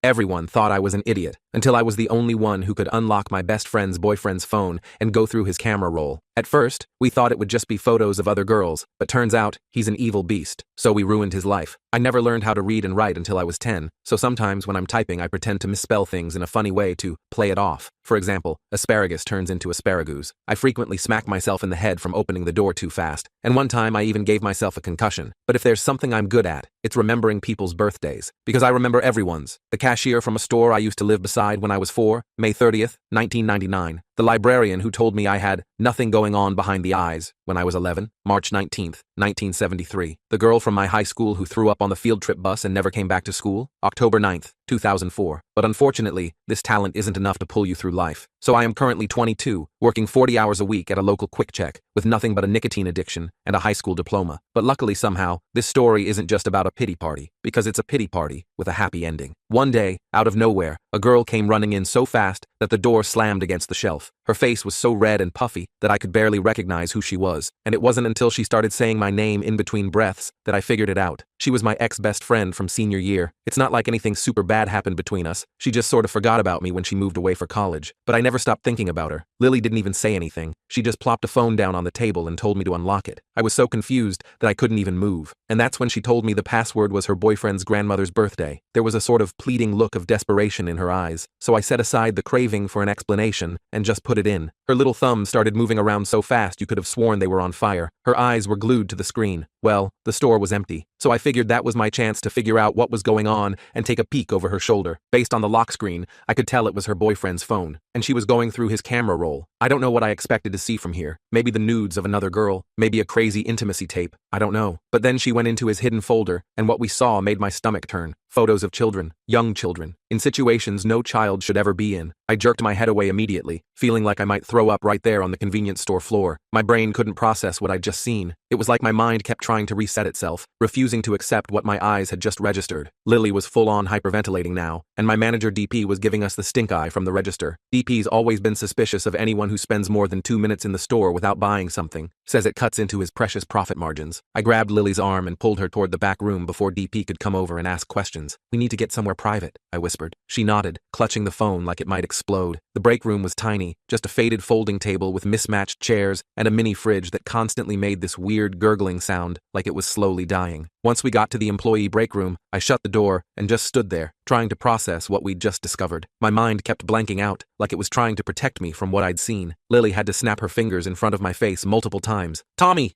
Everyone thought I was an idiot, until I was the only one who could unlock my best friend's boyfriend's phone and go through his camera roll. At first, we thought it would just be photos of other girls, but turns out, he's an evil beast, so we ruined his life. I never learned how to read and write until I was 10, so sometimes when I'm typing I pretend to misspell things in a funny way to play it off. For example, asparagus turns into asparagus. I frequently smack myself in the head from opening the door too fast, and one time I even gave myself a concussion. But if there's something I'm good at, it's remembering people's birthdays, because I remember everyone's. The cashier from a store I used to live beside when I was 4, May 30th, 1999. The librarian who told me I had nothing going on behind the eyes when I was 11, March 19th, 1973. The girl from my high school who threw up on the field trip bus and never came back to school, October 9th, 2004. But unfortunately, this talent isn't enough to pull you through life. So I am currently 22, working 40 hours a week at a local Quick Check, with nothing but a nicotine addiction and a high school diploma. But luckily somehow, this story isn't just about a pity party, because it's a pity party with a happy ending. One day, out of nowhere, a girl came running in so fast that the door slammed against the shelf. Her face was so red and puffy that I could barely recognize who she was, and it wasn't until she started saying my name in between breaths that I figured it out. She was my ex-best friend from senior year. It's not like anything super bad happened between us. She just sort of forgot about me when she moved away for college. But I never stopped thinking about her. Lily didn't even say anything. She just plopped a phone down on the table and told me to unlock it. I was so confused that I couldn't even move. And that's when she told me the password was her boyfriend's grandmother's birthday. There was a sort of pleading look of desperation in her eyes, so I set aside the craving for an explanation and just put it in. Her little thumbs started moving around so fast you could have sworn they were on fire. Her eyes were glued to the screen. Well, the store was empty, so I figured that was my chance to figure out what was going on and take a peek over her shoulder. Based on the lock screen, I could tell it was her boyfriend's phone, and she was going through his camera roll. I don't know what I expected to see from here. Maybe the nudes of another girl, maybe a crazy intimacy tape, I don't know. But then she went into his hidden folder, and what we saw made my stomach turn. Photos of children, young children, in situations no child should ever be in. I jerked my head away immediately, feeling like I might throw up right there on the convenience store floor. My brain couldn't process what I'd just seen. It was like my mind kept trying to reset itself, refusing to accept what my eyes had just registered. Lily was full-on hyperventilating now, and my manager DP was giving us the stink eye from the register. DP's always been suspicious of anyone who spends more than 2 minutes in the store without buying something, says it cuts into his precious profit margins. I grabbed Lily's arm and pulled her toward the back room before DP could come over and ask questions. "We need to get somewhere private," I whispered. She nodded, clutching the phone like it might explode. The break room was tiny, just a faded folding table with mismatched chairs and a mini fridge that constantly made this weird gurgling sound like it was slowly dying. Once we got to the employee break room, I shut the door and just stood there, trying to process what we'd just discovered. My mind kept blanking out, like it was trying to protect me from what I'd seen. Lily had to snap her fingers in front of my face multiple times. Tommy,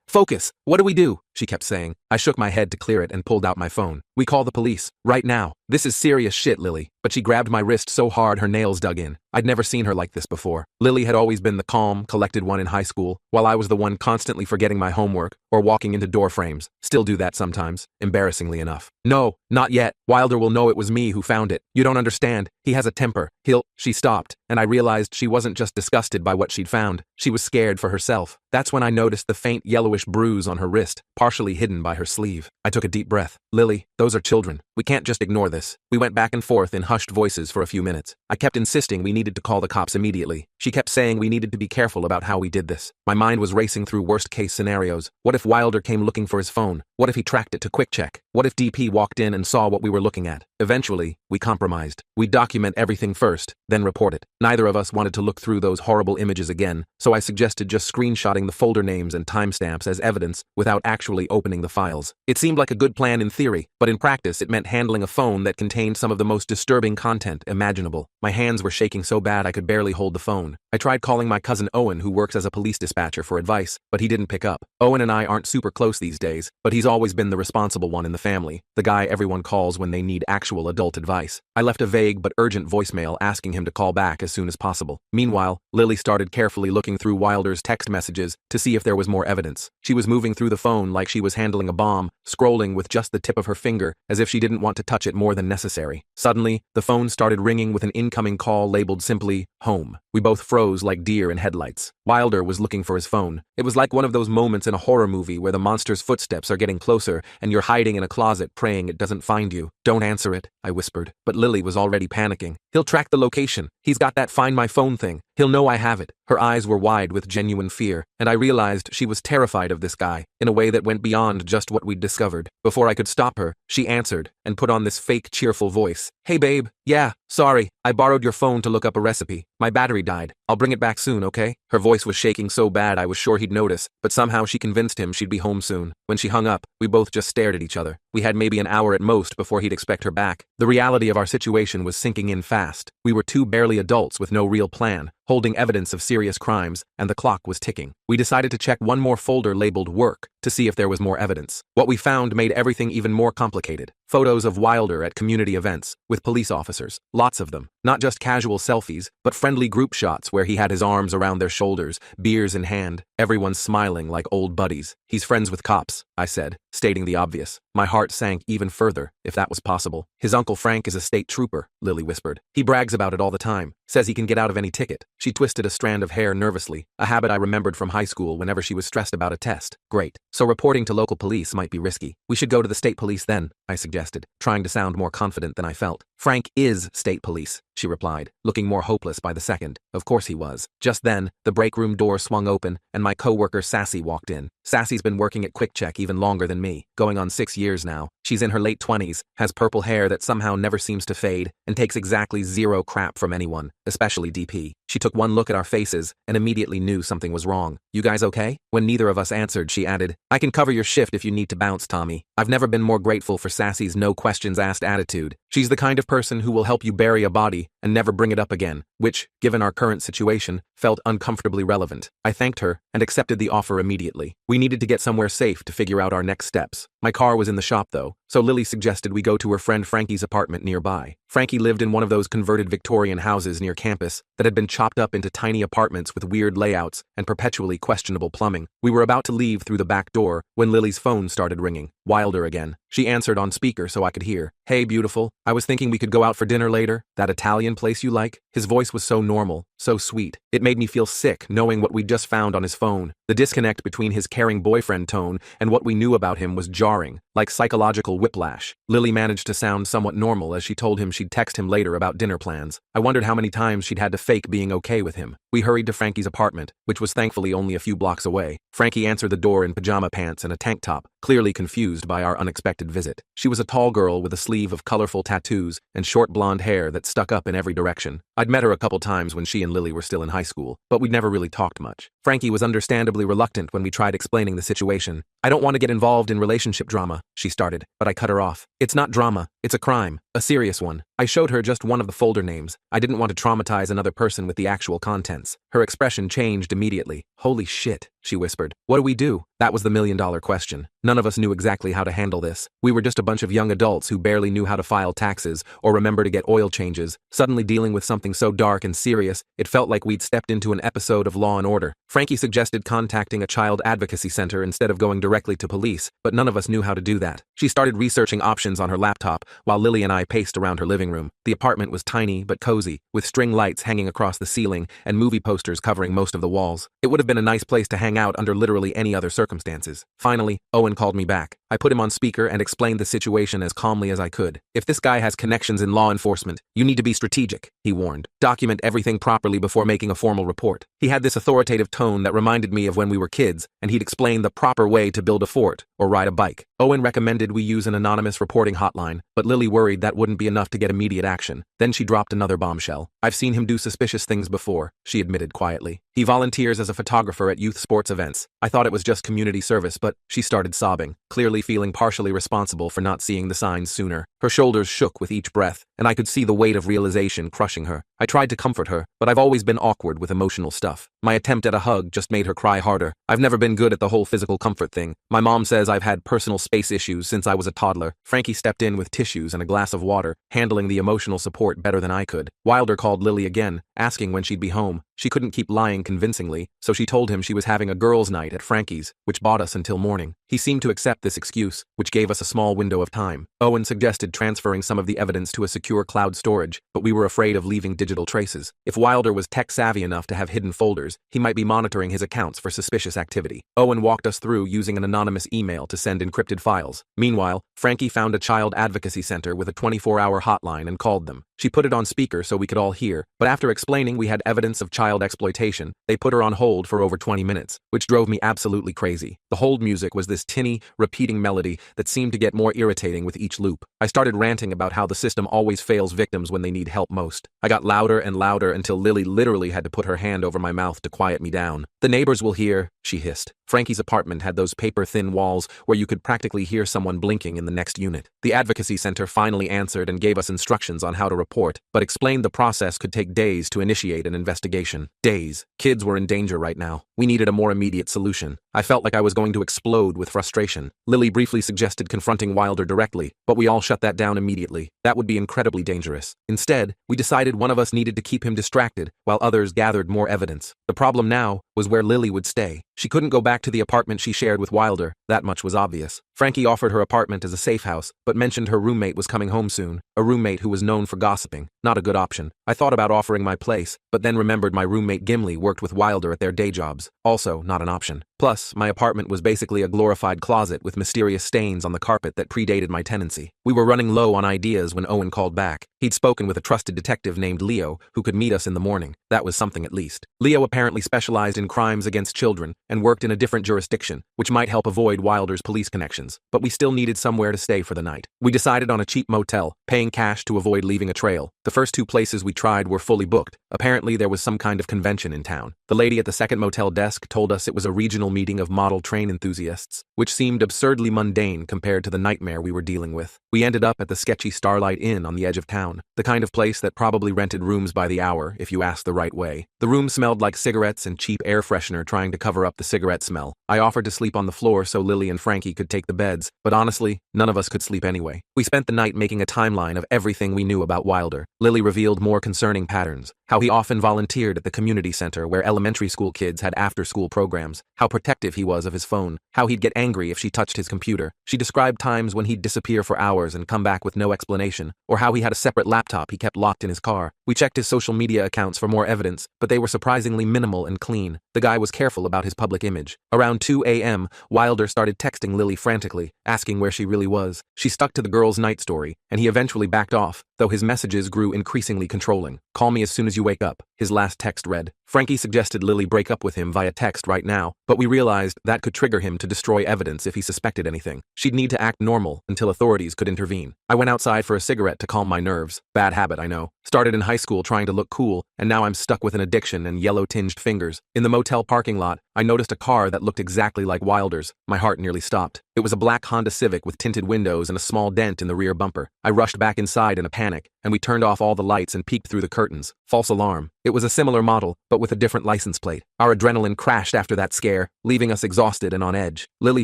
focus, what do we do?" she kept saying. I shook my head to clear it and pulled out my phone. "We call the police, right now. This is serious shit, Lily." But she grabbed my wrist so hard her nails dug in. I'd never seen her like this before. Lily had always been the calm, collected one in high school, while I was the one constantly forgetting my homework or walking into door frames. Still do that sometimes, embarrassingly enough. "No, not yet. Wilder will know it was me who found it. You don't understand. He has a temper. She stopped, and I realized she wasn't just disgusted by what she'd found. She was scared for herself. That's when I noticed the faint yellowish bruise on her wrist, partially hidden by her sleeve. I took a deep breath. "Lily, those are children. We can't just ignore this." We went back and forth in hushed voices for a few minutes. I kept insisting we needed to call the cops immediately. She kept saying we needed to be careful about how we did this. My mind was racing through worst-case scenarios. What if Wilder came looking for his phone? What if he tracked it to Quick Check? What if DP walked in and saw what we were looking at? Eventually, we compromised. We'd document everything first, then report it. Neither of us wanted to look through those horrible images again, so I suggested just screenshotting the folder names and timestamps as evidence without actually opening the files. It seemed like a good plan in theory, but in practice it meant handling a phone that contained some of the most disturbing content imaginable. My hands were shaking so bad I could barely hold the phone. I tried calling my cousin Owen, who works as a police dispatcher, for advice, but he didn't pick up. Owen and I aren't super close these days, but he's always been the responsible one in the family, the guy everyone calls when they need actual adult advice. I left a vague but urgent voicemail asking him to call back as soon as possible. Meanwhile, Lily started carefully looking through Wilder's text messages to see if there was more evidence. She was moving through the phone like she was handling a bomb, scrolling with just the tip of her finger as if she didn't want to touch it more than necessary. Suddenly, the phone started ringing with an incoming call labeled simply, "Home." We both froze like deer in headlights. Wilder was looking for his phone. It was like one of those moments in a horror movie where the monster's footsteps are getting closer and you're hiding in a closet praying it doesn't find you. "Don't answer it," I whispered, but Lily was already panicking. "He'll track the location. He's got that Find My Phone thing. He'll know I have it. Her eyes were wide with genuine fear, and I realized she was terrified of this guy, in a way that went beyond just what we'd discovered. Before I could stop her, she answered, and put on this fake cheerful voice. Hey babe, yeah, sorry, I borrowed your phone to look up a recipe. My battery died. I'll bring it back soon, okay? Her voice was shaking so bad I was sure he'd notice, but somehow she convinced him she'd be home soon. When she hung up, we both just stared at each other. We had maybe an hour at most before he'd expect her back. The reality of our situation was sinking in fast. We were two barely adults with no real plan, holding evidence of serious crimes, and the clock was ticking. We decided to check one more folder labeled Work to see if there was more evidence. What we found made everything even more complicated. Photos of Wilder at community events, with police officers. Lots of them. Not just casual selfies, but friendly group shots where he had his arms around their shoulders, beers in hand, everyone smiling like old buddies. He's friends with cops, I said, stating the obvious. My heart sank even further, if that was possible. His Uncle Frank is a state trooper, Lily whispered. He brags about it all the time. Says he can get out of any ticket. She twisted a strand of hair nervously, a habit I remembered from high school whenever she was stressed about a test. Great. So reporting to local police might be risky. We should go to the state police then, I suggested, trying to sound more confident than I felt. Frank is state police, she replied, looking more hopeless by the second. Of course he was. Just then, the break room door swung open, and my coworker Sassy walked in. Sassy's been working at Quick Check even longer than me, going on 6 years now. She's in her late 20s, has purple hair that somehow never seems to fade, and takes exactly zero crap from anyone, especially DP. She took one look at our faces and immediately knew something was wrong. You guys okay? When neither of us answered, she added, I can cover your shift if you need to bounce, Tommy. I've never been more grateful for Sassy's no questions asked attitude. She's the kind of person who will help you bury a body and never bring it up again, which, given our current situation, felt uncomfortably relevant. I thanked her and accepted the offer immediately. We needed to get somewhere safe to figure out our next steps. My car was in the shop though, so Lily suggested we go to her friend Frankie's apartment nearby. Frankie lived in one of those converted Victorian houses near campus that had been chopped up into tiny apartments with weird layouts and perpetually questionable plumbing. We were about to leave through the back door when Lily's phone started ringing. Wilder again. She answered on speaker so I could hear. Hey, beautiful. I was thinking we could go out for dinner later. That Italian place you like? His voice was so normal, so sweet. It made me feel sick knowing what we'd just found on his phone. The disconnect between his caring boyfriend tone and what we knew about him was jarring, like psychological whiplash. Lily managed to sound somewhat normal as she told him she'd text him later about dinner plans. I wondered how many times she'd had to fake being okay with him. We hurried to Frankie's apartment, which was thankfully only a few blocks away. Frankie answered the door in pajama pants and a tank top, clearly confused by our unexpected visit. She was a tall girl with a sleeve of colorful tattoos and short blonde hair that stuck up in every direction. I'd met her a couple times when she and Lily were still in high school, but we'd never really talked much. Frankie was understandably reluctant when we tried explaining the situation. I don't want to get involved in relationship drama, she started, but I cut her off. It's not drama, it's a crime, a serious one. I showed her just one of the folder names. I didn't want to traumatize another person with the actual contents. Her expression changed immediately. Holy shit, she whispered. What do we do? That was the million-dollar question. None of us knew exactly how to handle this. We were just a bunch of young adults who barely knew how to file taxes or remember to get oil changes. Suddenly dealing with something so dark and serious, it felt like we'd stepped into an episode of Law & Order. Frankie suggested contacting a child advocacy center instead of going directly to police, but none of us knew how to do that. She started researching options on her laptop while Lily and I paced around her living room. The apartment was tiny but cozy, with string lights hanging across the ceiling and movie posters covering most of the walls. It would have been a nice place to hang out under literally any other circumstances. Finally, Owen called me back. I put him on speaker and explained the situation as calmly as I could. If this guy has connections in law enforcement, you need to be strategic, he warned. Document everything properly before making a formal report. He had this authoritative tone that reminded me of when we were kids, and he'd explain the proper way to build a fort or ride a bike. Owen recommended we use an anonymous reporting hotline, but Lily worried that wouldn't be enough to get immediate action. Then she dropped another bombshell. I've seen him do suspicious things before, she admitted quietly. He volunteers as a photographer at youth sports events. I thought it was just community service, but she started sobbing, clearly feeling partially responsible for not seeing the signs sooner. Her shoulders shook with each breath, and I could see the weight of realization crushing her. I tried to comfort her, but I've always been awkward with emotional stuff. My attempt at a hug just made her cry harder. I've never been good at the whole physical comfort thing. My mom says I've had personal space issues since I was a toddler. Frankie stepped in with tissues and a glass of water, handling the emotional support better than I could. Wilder called Lily again, asking when she'd be home. She couldn't keep lying convincingly, so she told him she was having a girls' night at Frankie's, which bought us until morning. He seemed to accept this excuse, which gave us a small window of time. Owen suggested transferring some of the evidence to a secure cloud storage, but we were afraid of leaving digital traces. If Wilder was tech-savvy enough to have hidden folders, he might be monitoring his accounts for suspicious activity. Owen walked us through using an anonymous email to send encrypted files. Meanwhile, Frankie found a child advocacy center with a 24-hour hotline and called them. She put it on speaker so we could all hear, but after explaining we had evidence of child exploitation, they put her on hold for over 20 minutes, which drove me absolutely crazy. The hold music was this tinny, repeating melody that seemed to get more irritating with each loop. I started ranting about how the system always fails victims when they need help most. I got louder and louder until Lily literally had to put her hand over my mouth to quiet me down. "The neighbors will hear," she hissed. Frankie's apartment had those paper-thin walls where you could practically hear someone blinking in the next unit. The advocacy center finally answered and gave us instructions on how to report, but explained the process could take days to initiate an investigation. Days. Kids were in danger right now. We needed a more immediate solution. I felt like I was going to explode with frustration. Lily briefly suggested confronting Wilder directly, but we all shut that down immediately. That would be incredibly dangerous. Instead, we decided one of us needed to keep him distracted, while others gathered more evidence. The problem now was where Lily would stay. She couldn't go back to the apartment she shared with Wilder, that much was obvious. Frankie offered her apartment as a safe house, but mentioned her roommate was coming home soon, a roommate who was known for gossiping. Not a good option. I thought about offering my place, but then remembered my roommate Gimli worked with Wilder at their day jobs. Also, not an option. Plus, my apartment was basically a glorified closet with mysterious stains on the carpet that predated my tenancy. We were running low on ideas when Owen called back. He'd spoken with a trusted detective named Leo, who could meet us in the morning. That was something at least. Leo apparently specialized in crimes against children and worked in a different jurisdiction, which might help avoid Wilder's police connections. But we still needed somewhere to stay for the night. We decided on a cheap motel, paying cash to avoid leaving a trail. The first two places we tried were fully booked. Apparently there was some kind of convention in town. The lady at the second motel desk told us it was a regional meeting of model train enthusiasts, which seemed absurdly mundane compared to the nightmare we were dealing with. We ended up at the sketchy Starlight Inn on the edge of town, the kind of place that probably rented rooms by the hour if you asked the right way. The room smelled like cigarettes and cheap air freshener trying to cover up the cigarette smell. I offered to sleep on the floor so Lily and Frankie could take the beds, but honestly, none of us could sleep anyway. We spent the night making a timeline of everything we knew about Wilder. Lily revealed more concerning patterns, how he often volunteered at the community center where elementary school kids had after-school programs, how protective he was of his phone, how he'd get angry if she touched his computer. She described times when he'd disappear for hours and come back with no explanation, or how he had a separate laptop he kept locked in his car. We checked his social media accounts for more evidence, but they were surprisingly minimal and clean. The guy was careful about his public image. Around 2 a.m., Wilder started texting Lily frantically, asking where she really was. She stuck to the girl's night story, and he eventually backed off, though his messages grew increasingly controlling. "Call me as soon as you wake up," his last text read. Frankie suggested Lily break up with him via text right now, but we realized that could trigger him to destroy evidence if he suspected anything. She'd need to act normal until authorities could intervene. I went outside for a cigarette to calm my nerves. Bad habit, I know. Started in high school trying to look cool, and now I'm stuck with an addiction and yellow-tinged fingers. In the motel parking lot, I noticed a car that looked exactly like Wilder's. My heart nearly stopped. It was a black Honda Civic with tinted windows and a small dent in the rear bumper. I rushed back inside in a panic, and we turned off all the lights and peeked through the curtains. False alarm. It was a similar model, but with a different license plate. Our adrenaline crashed after that scare, leaving us exhausted and on edge. Lily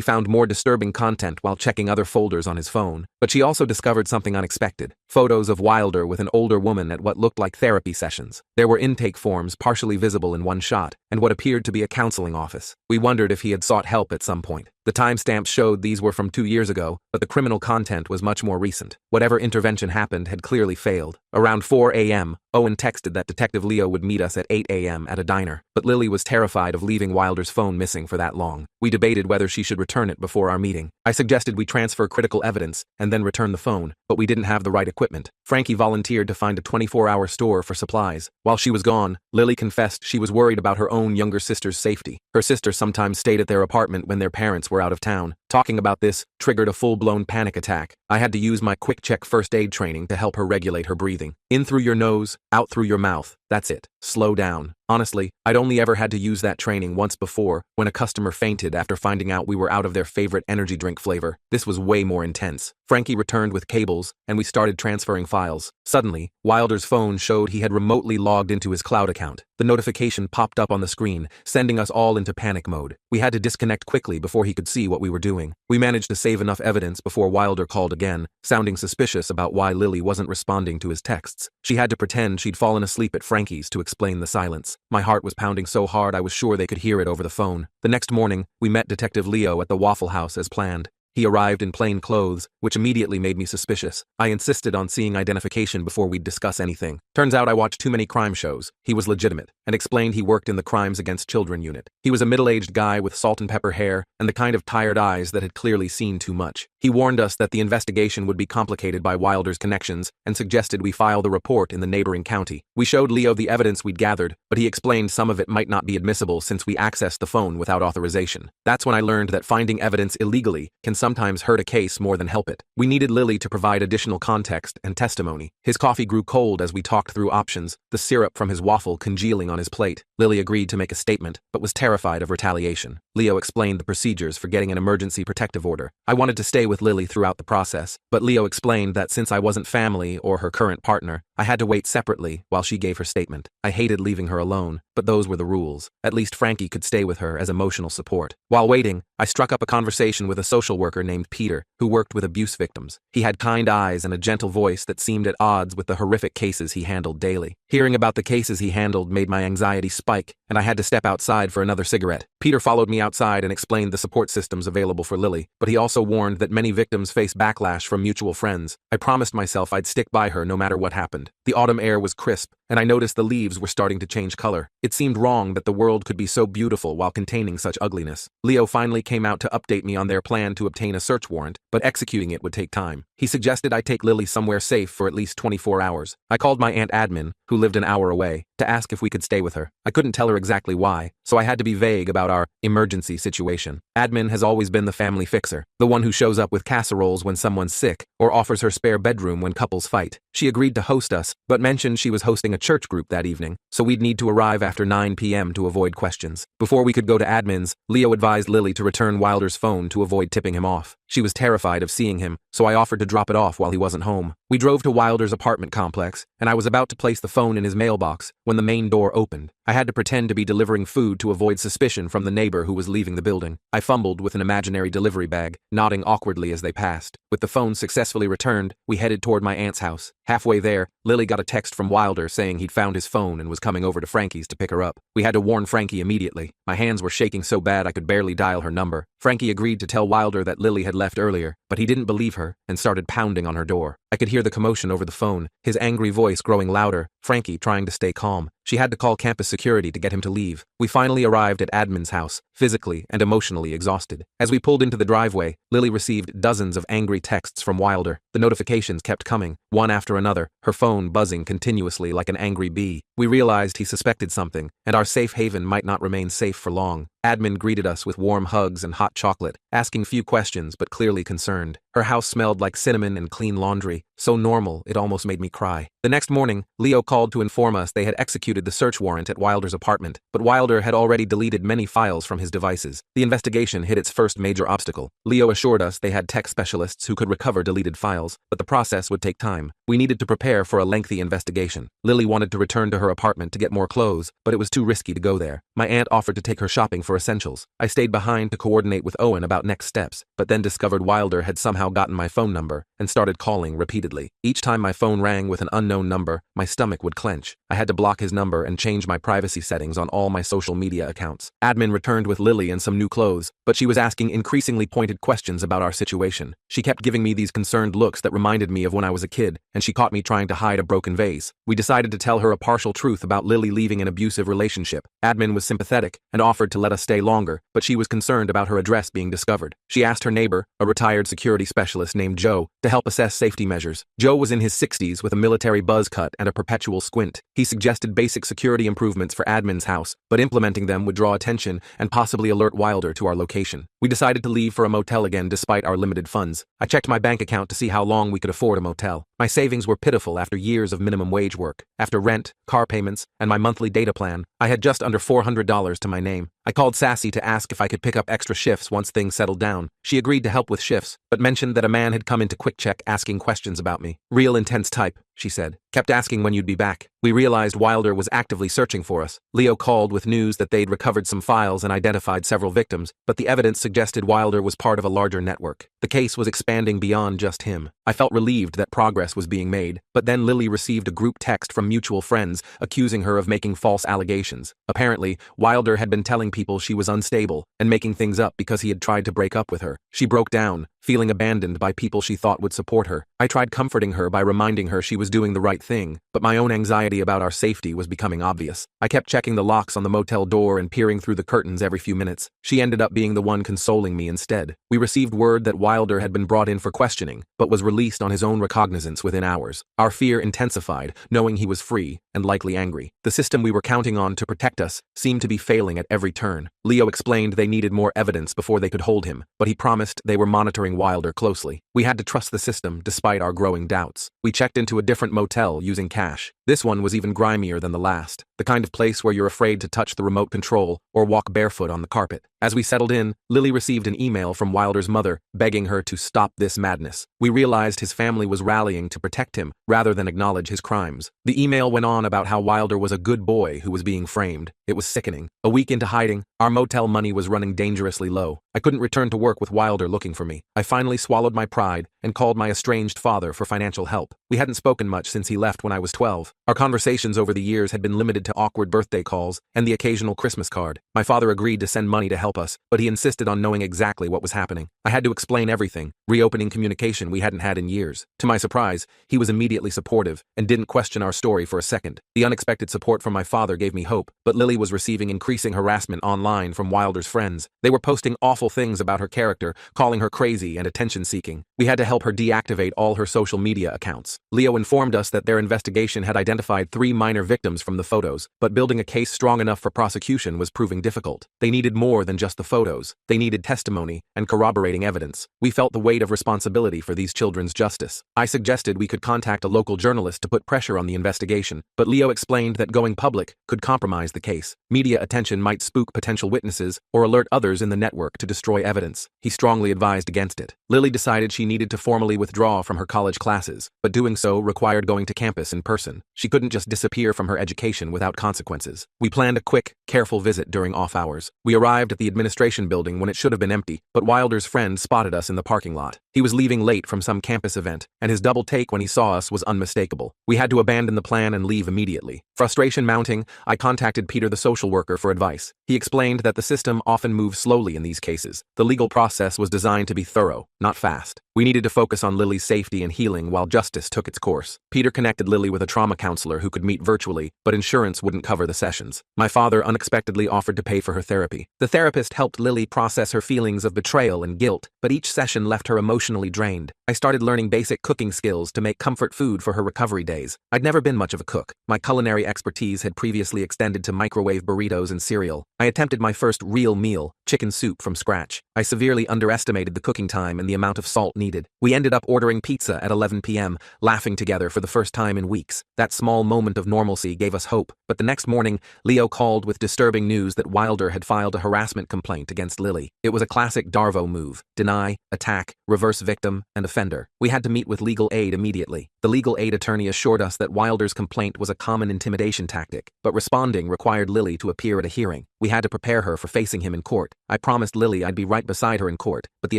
found more disturbing content while checking other folders on his phone, but she also discovered something unexpected. Photos of Wilder with an older woman at what looked like therapy sessions. There were intake forms partially visible in one shot, and what appeared to be a counseling office. We wondered if he had sought help at some point. The timestamps showed these were from 2 years ago, but the criminal content was much more recent. Whatever intervention happened had clearly failed. Around 4 a.m., Owen texted that Detective Leo would meet us at 8 a.m. at a diner, but Lily was terrified of leaving Wilder's phone missing for that long. We debated whether she should return it before our meeting. I suggested we transfer critical evidence and then return the phone, but we didn't have the right equipment. Frankie volunteered to find a 24-hour store for supplies. While she was gone, Lily confessed she was worried about her own younger sister's safety. Her sister sometimes stayed at their apartment when their parents were out of town. Talking about this triggered a full-blown panic attack. I had to use my quick-check first aid training to help her regulate her breathing. In through your nose, out through your mouth. That's it. Slow down. Honestly, I'd only ever had to use that training once before, when a customer fainted after finding out we were out of their favorite energy drink flavor. This was way more intense. Frankie returned with cables, and we started transferring files. Suddenly, Wilder's phone showed he had remotely logged into his cloud account. The notification popped up on the screen, sending us all into panic mode. We had to disconnect quickly before he could see what we were doing. We managed to save enough evidence before Wilder called again, sounding suspicious about why Lily wasn't responding to his texts. She had to pretend she'd fallen asleep at Frankie's to explain the silence. My heart was pounding so hard I was sure they could hear it over the phone. The next morning, we met Detective Leo at the Waffle House as planned. He arrived in plain clothes, which immediately made me suspicious. I insisted on seeing identification before we'd discuss anything. Turns out I watched too many crime shows. He was legitimate, and explained he worked in the Crimes Against Children unit. He was a middle-aged guy with salt and pepper hair, and the kind of tired eyes that had clearly seen too much. He warned us that the investigation would be complicated by Wilder's connections and suggested we file the report in the neighboring county. We showed Leo the evidence we'd gathered, but he explained some of it might not be admissible since we accessed the phone without authorization. That's when I learned that finding evidence illegally can sometimes hurt a case more than help it. We needed Lily to provide additional context and testimony. His coffee grew cold as we talked through options, the syrup from his waffle congealing on his plate. Lily agreed to make a statement, but was terrified of retaliation. Leo explained the procedures for getting an emergency protective order. I wanted to stay with Lily throughout the process, but Leo explained that since I wasn't family or her current partner, I had to wait separately while she gave her statement. I hated leaving her alone, but those were the rules. At least Frankie could stay with her as emotional support. While waiting, I struck up a conversation with a social worker named Peter, who worked with abuse victims. He had kind eyes and a gentle voice that seemed at odds with the horrific cases he handled daily. Hearing about the cases he handled made my anxiety spike, and I had to step outside for another cigarette. Peter followed me outside and explained the support systems available for Lily, but he also warned that many victims face backlash from mutual friends. I promised myself I'd stick by her no matter what happened. The autumn air was crisp, and I noticed the leaves were starting to change color. It seemed wrong that the world could be so beautiful while containing such ugliness. Leo finally came out to update me on their plan to obtain a search warrant, but executing it would take time. He suggested I take Lily somewhere safe for at least 24 hours. I called my Aunt Admin, who lived an hour away, to ask if we could stay with her. I couldn't tell her exactly why, so I had to be vague about our emergency situation. Admin has always been the family fixer, the one who shows up with casseroles when someone's sick, or offers her spare bedroom when couples fight. She agreed to host us, but mentioned she was hosting a church group that evening, so we'd need to arrive after 9 p.m. to avoid questions. Before we could go to Admin's, Leo advised Lily to return Wilder's phone to avoid tipping him off. She was terrified of seeing him, so I offered to drop it off while he wasn't home. We drove to Wilder's apartment complex, and I was about to place the phone in his mailbox when the main door opened. I had to pretend to be delivering food to avoid suspicion from the neighbor who was leaving the building. I fumbled with an imaginary delivery bag, nodding awkwardly as they passed. With the phone successfully returned, we headed toward my aunt's house. Halfway there, Lily got a text from Wilder saying he'd found his phone and was coming over to Frankie's to pick her up. We had to warn Frankie immediately. My hands were shaking so bad I could barely dial her number. Frankie agreed to tell Wilder that Lily had left earlier, but he didn't believe her and started pounding on her door. I could hear the commotion over the phone, his angry voice growing louder, Frankie trying to stay calm. She had to call campus security to get him to leave. We finally arrived at Admin's house, physically and emotionally exhausted. As we pulled into the driveway, Lily received dozens of angry texts from Wilder. The notifications kept coming, one after another, her phone buzzing continuously like an angry bee. We realized he suspected something, and our safe haven might not remain safe for long. Admin greeted us with warm hugs and hot chocolate, asking few questions but clearly concerned. Her house smelled like cinnamon and clean laundry, so normal it almost made me cry. The next morning, Leo called to inform us they had executed the search warrant at Wilder's apartment, but Wilder had already deleted many files from his devices. The investigation hit its first major obstacle. Leo assured us they had tech specialists who could recover deleted files, but the process would take time. We needed to prepare for a lengthy investigation. Lily wanted to return to her apartment to get more clothes, but it was too risky to go there. My aunt offered to take her shopping for essentials. I stayed behind to coordinate with Owen about next steps, but then discovered Wilder had somehow gotten my phone number and started calling repeatedly. Each time my phone rang with an unknown number, my stomach would clench. I had to block his number and change my privacy settings on all my social media accounts. Admin returned with Lily and some new clothes, but she was asking increasingly pointed questions about our situation. She kept giving me these concerned looks that reminded me of when I was a kid, and she caught me trying to hide a broken vase. We decided to tell her a partial truth about Lily leaving an abusive relationship. Admin was sympathetic and offered to let us stay longer, but she was concerned about her address being discovered. She asked her neighbor, a retired security specialist named Joe, to help assess safety measures. Joe was in his 60s with a military buzz cut and a perpetual squint. He suggested basic security improvements for Admin's house, but implementing them would draw attention and possibly alert Wilder to our location. We decided to leave for a motel again despite our limited funds. I checked my bank account to see how long we could afford a motel. My savings were pitiful after years of minimum wage work. After rent, car payments, and my monthly data plan, I had just under $400 to my name. I called Sassy to ask if I could pick up extra shifts once things settled down. She agreed to help with shifts, but mentioned that a man had come into Quick Check asking questions about me. Real intense type, she said. Kept asking when you'd be back. We realized Wilder was actively searching for us. Leo called with news that they'd recovered some files and identified several victims, but the evidence suggested Wilder was part of a larger network. The case was expanding beyond just him. I felt relieved that progress was being made, but then Lily received a group text from mutual friends accusing her of making false allegations. Apparently, Wilder had been telling people she was unstable and making things up because he had tried to break up with her. She broke down, feeling abandoned by people she thought would support her. I tried comforting her by reminding her she was doing the right right thing, but my own anxiety about our safety was becoming obvious. I kept checking the locks on the motel door and peering through the curtains every few minutes. She ended up being the one consoling me instead. We received word that Wilder had been brought in for questioning, but was released on his own recognizance within hours. Our fear intensified, knowing he was free and likely angry. The system we were counting on to protect us seemed to be failing at every turn. Leo explained they needed more evidence before they could hold him, but he promised they were monitoring Wilder closely. We had to trust the system despite our growing doubts. We checked into a different motel using cash. This one was even grimier than the last, the kind of place where you're afraid to touch the remote control or walk barefoot on the carpet. As we settled in, Lily received an email from Wilder's mother begging her to stop this madness. We realized his family was rallying to protect him rather than acknowledge his crimes. The email went on about how Wilder was a good boy who was being framed. It was sickening. A week into hiding, our motel money was running dangerously low. I couldn't return to work with Wilder looking for me. I finally swallowed my pride and called my estranged father for financial help. We hadn't spoken much since he left when I was 12. Our conversations over the years had been limited to awkward birthday calls and the occasional Christmas card. My father agreed to send money to help us, but he insisted on knowing exactly what was happening. I had to explain everything, reopening communication we hadn't had in years. To my surprise, he was immediately supportive and didn't question our story for a second. The unexpected support from my father gave me hope, but Lily was receiving increasing harassment online from Wilder's friends. They were posting awful things about her character, calling her crazy and attention-seeking. We had to help her deactivate all her social media accounts. Leo informed us that their investigation had identified 3 minor victims from the photos, but building a case strong enough for prosecution was proving difficult. They needed more than just the photos. They needed testimony and corroborating evidence. We felt the weight of responsibility for these children's justice. I suggested we could contact a local journalist to put pressure on the investigation, but Leo explained that going public could compromise the case. Media attention might spook potential witnesses or alert others in the network to destroy evidence. He strongly advised against it. Lily decided she needed to formally withdraw from her college classes, but doing so required going to campus in person. She couldn't just disappear from her education without consequences. We planned a quick, careful visit during off hours. We arrived at the administration building when it should have been empty, but Wilder's friend spotted us in the parking lot. He was leaving late from some campus event, and his double take when he saw us was unmistakable. We had to abandon the plan and leave immediately. Frustration mounting, I contacted Peter, the social worker, for advice. He explained that the system often moves slowly in these cases. The legal process was designed to be thorough, not fast. We needed to focus on Lily's safety and healing while justice took its course. Peter connected Lily with a trauma counselor who could meet virtually, but insurance wouldn't cover the sessions. My father unexpectedly offered to pay for her therapy. The therapist helped Lily process her feelings of betrayal and guilt, but each session left her emotionally drained. I started learning basic cooking skills to make comfort food for her recovery days. I'd never been much of a cook. My culinary expertise had previously extended to microwave burritos and cereal. I attempted my first real meal, chicken soup, from scratch. I severely underestimated the cooking time and the amount of salt needed. We ended up ordering pizza at 11 p.m., laughing together for the first time in weeks. That small moment of normalcy gave us hope, but the next morning, Leo called with disturbing news that Wilder had filed a harassment complaint against Lily. It was a classic Darvo move: deny, attack, reverse victim, and offender. We had to meet with legal aid immediately. The legal aid attorney assured us that Wilder's complaint was a common intimidation tactic, but responding required Lily to appear at a hearing. We had to prepare her for facing him in court. I promised Lily I'd be right beside her in court, but the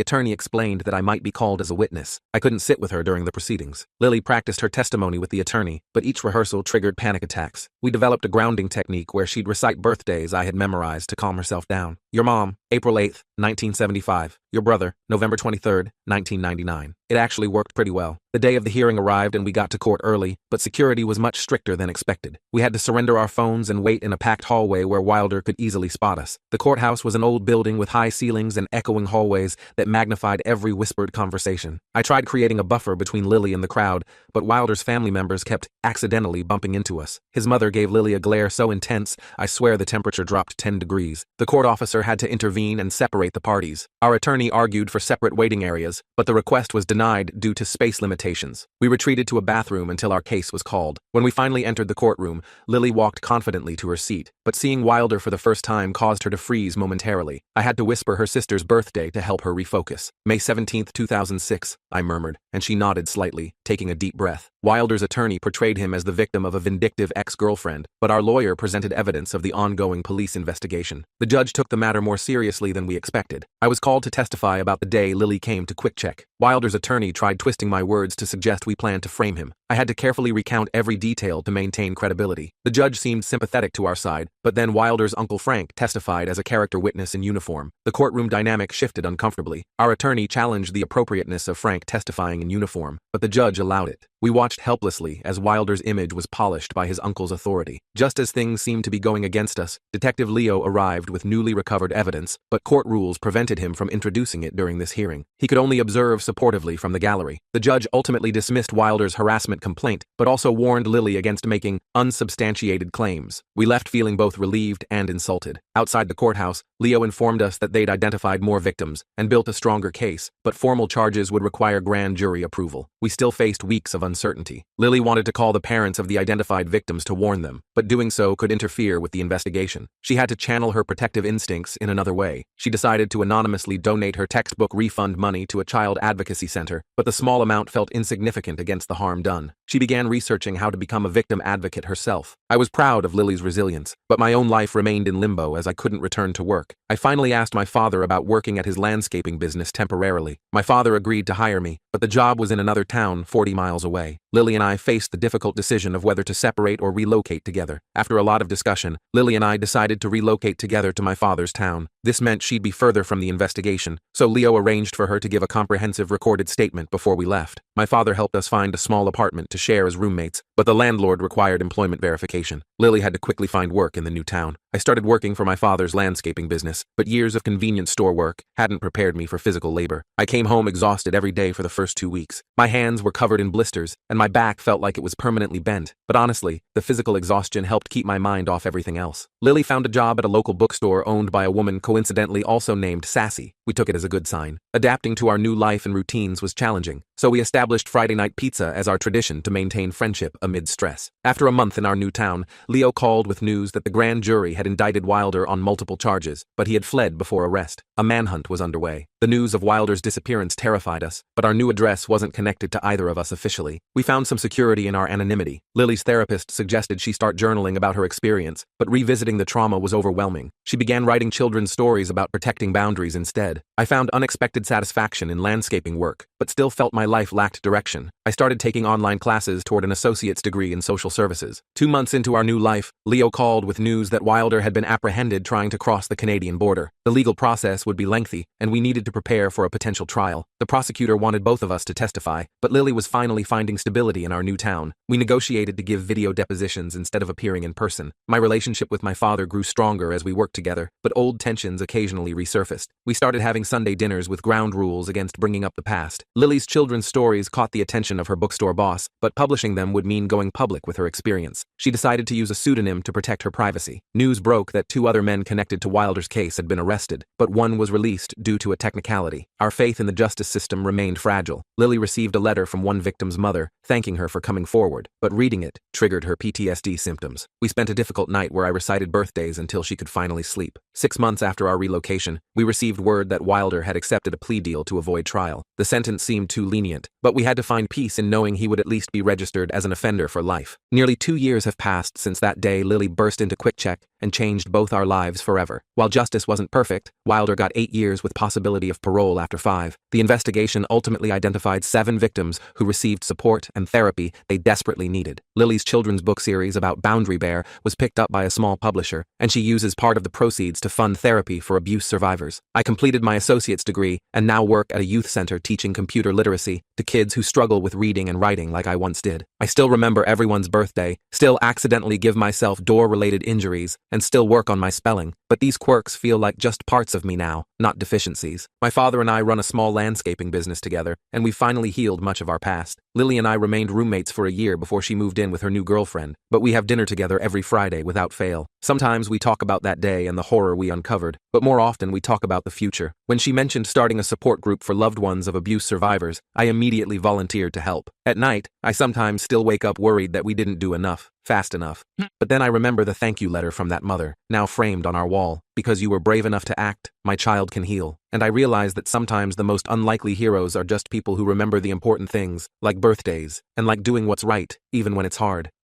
attorney explained that I might be called as a witness. I couldn't sit with her during the proceedings. Lily practiced her testimony with the attorney, but each rehearsal triggered panic attacks. We developed a grounding technique where she'd recite birthdays I had memorized to calm herself down. Your mom, April 8th, 1975. Your brother, November 23rd, 1999. It actually worked pretty well. The day of the hearing arrived and we got to court early, but security was much stricter than expected. We had to surrender our phones and wait in a packed hallway where Wilder could easily spot us. The courthouse was an old building with high ceilings and echoing hallways that magnified every whispered conversation. I tried creating a buffer between Lily and the crowd, but Wilder's family members kept accidentally bumping into us. His mother gave Lily a glare so intense, I swear the temperature dropped 10 degrees. The court officer had to intervene and separate the parties. Our attorney argued for separate waiting areas, but the request was denied due to space limitations. We retreated to a bathroom until our case was called. When we finally entered the courtroom, Lily walked confidently to her seat, but seeing Wilder for the first time caused her to freeze momentarily. I had to whisper her sister's birthday to help her refocus. May 17th, 2006, I murmured, and she nodded slightly, taking a deep breath. Wilder's attorney portrayed him as the victim of a vindictive ex-girlfriend, but our lawyer presented evidence of the ongoing police investigation. The judge took the matter more seriously than we expected. I was called to testify about the day Lily came to QuickCheck. Wilder's attorney tried twisting my words to suggest we planned to frame him. I had to carefully recount every detail to maintain credibility. The judge seemed sympathetic to our side, but then Wilder's Uncle Frank testified as a character witness in uniform. The courtroom dynamic shifted uncomfortably. Our attorney challenged the appropriateness of Frank testifying in uniform, but the judge allowed it. We watched helplessly as Wilder's image was polished by his uncle's authority. Just as things seemed to be going against us, Detective Leo arrived with newly recovered evidence, but court rules prevented him from introducing it during this hearing. He could only observe supportively from the gallery. The judge ultimately dismissed Wilder's harassment complaint, but also warned Lily against making unsubstantiated claims. We left feeling both relieved and insulted. Outside the courthouse, Leo informed us that they'd identified more victims and built a stronger case, but formal charges would require grand jury approval. We still faced weeks of uncertainty. Lily wanted to call the parents of the identified victims to warn them, but doing so could interfere with the investigation. She had to channel her protective instincts in another way. She decided to anonymously donate her textbook refund money to a child advocacy center, but the small amount felt insignificant against the harm done. She began researching how to become a victim advocate herself. I was proud of Lily's resilience, but my own life remained in limbo as I couldn't return to work. I finally asked my father about working at his landscaping business temporarily. My father agreed to hire me, but the job was in another town 40 miles away. Lily and I faced the difficult decision of whether to separate or relocate together. After a lot of discussion, Lily and I decided to relocate together to my father's town. This meant she'd be further from the investigation, so Leo arranged for her to give a comprehensive recorded statement before we left. My father helped us find a small apartment to share as roommates, but the landlord required employment verification. Lily had to quickly find work in the new town. I started working for my father's landscaping business, but years of convenience store work hadn't prepared me for physical labor. I came home exhausted every day for the first 2 weeks. My hands were covered in blisters, and my back felt like it was permanently bent. But honestly, the physical exhaustion helped keep my mind off everything else. Lily found a job at a local bookstore owned by a woman coincidentally also named Sassy. We took it as a good sign. Adapting to our new life and routines was challenging, so we established Friday night pizza as our tradition to maintain friendship amid stress. After a month in our new town, Leo called with news that the grand jury had indicted Wilder on multiple charges, but he had fled before arrest. A manhunt was underway. The news of Wilder's disappearance terrified us, but our new address wasn't connected to either of us officially. We found some security in our anonymity. Lily's therapist suggested she start journaling about her experience, but revisiting the trauma was overwhelming. She began writing children's stories about protecting boundaries instead. I found unexpected satisfaction in landscaping work, but still felt my life lacked direction. I started taking online classes toward an associate's degree in social services. 2 months into our new life, Leo called with news that Wilder had been apprehended trying to cross the Canadian border. The legal process would be lengthy, and we needed to prepare for a potential trial. The prosecutor wanted both of us to testify, but Lily was finally finding stability in our new town. We negotiated to give video depositions instead of appearing in person. My relationship with my father grew stronger as we worked together, but old tensions occasionally resurfaced. We started having Sunday dinners with ground rules against bringing up the past. Lily's children's stories caught the attention of her bookstore boss, but publishing them would mean going public with her experience. She decided to use a pseudonym to protect her privacy. News broke that 2 other men connected to Wilder's case had been arrested, but one was released due to a technicality. Our faith in the justice system remained fragile. Lily received a letter from one victim's mother, thanking her for coming forward, but reading it triggered her PTSD symptoms. We spent a difficult night where I recited birthdays until she could finally sleep. 6 months after our relocation, we received word that Wilder had accepted a plea deal to avoid trial. The sentence seemed too lenient, but we had to find peace in knowing he would at least be registered as an offender for life. Nearly 2 years have passed since that day Lily burst into QuickCheck and changed both our lives forever. While justice wasn't perfect, Wilder got 8 years with possibility of parole after 5. The investigation ultimately identified 7 victims who received support and therapy they desperately needed. Lily's children's book series about Boundary Bear was picked up by a small publisher, and she uses part of the proceeds to fund therapy for abuse survivors. I completed my associate's degree and now work at a youth center teaching computer literacy to kids who struggle with reading and writing like I once did. I still remember everyone's birthday, still accidentally give myself door-related injuries, and still work on my spelling, but these quirks feel like just parts of me now, not deficiencies. My father and I run a small landscaping business together, and we finally healed much of our past. Lily and I remained roommates for a year before she moved in with her new girlfriend, but we have dinner together every Friday without fail. Sometimes we talk about that day and the horror we uncovered, but more often we talk about the future. When she mentioned starting a support group for loved ones of abuse survivors, I immediately volunteered to help. At night, I sometimes still wake up worried that we didn't do enough, fast enough. But then I remember the thank you letter from that mother, now framed on our wall. Because you were brave enough to act, my child can heal. And I realize that sometimes the most unlikely heroes are just people who remember the important things, like birthdays, and like doing what's right, even when it's hard.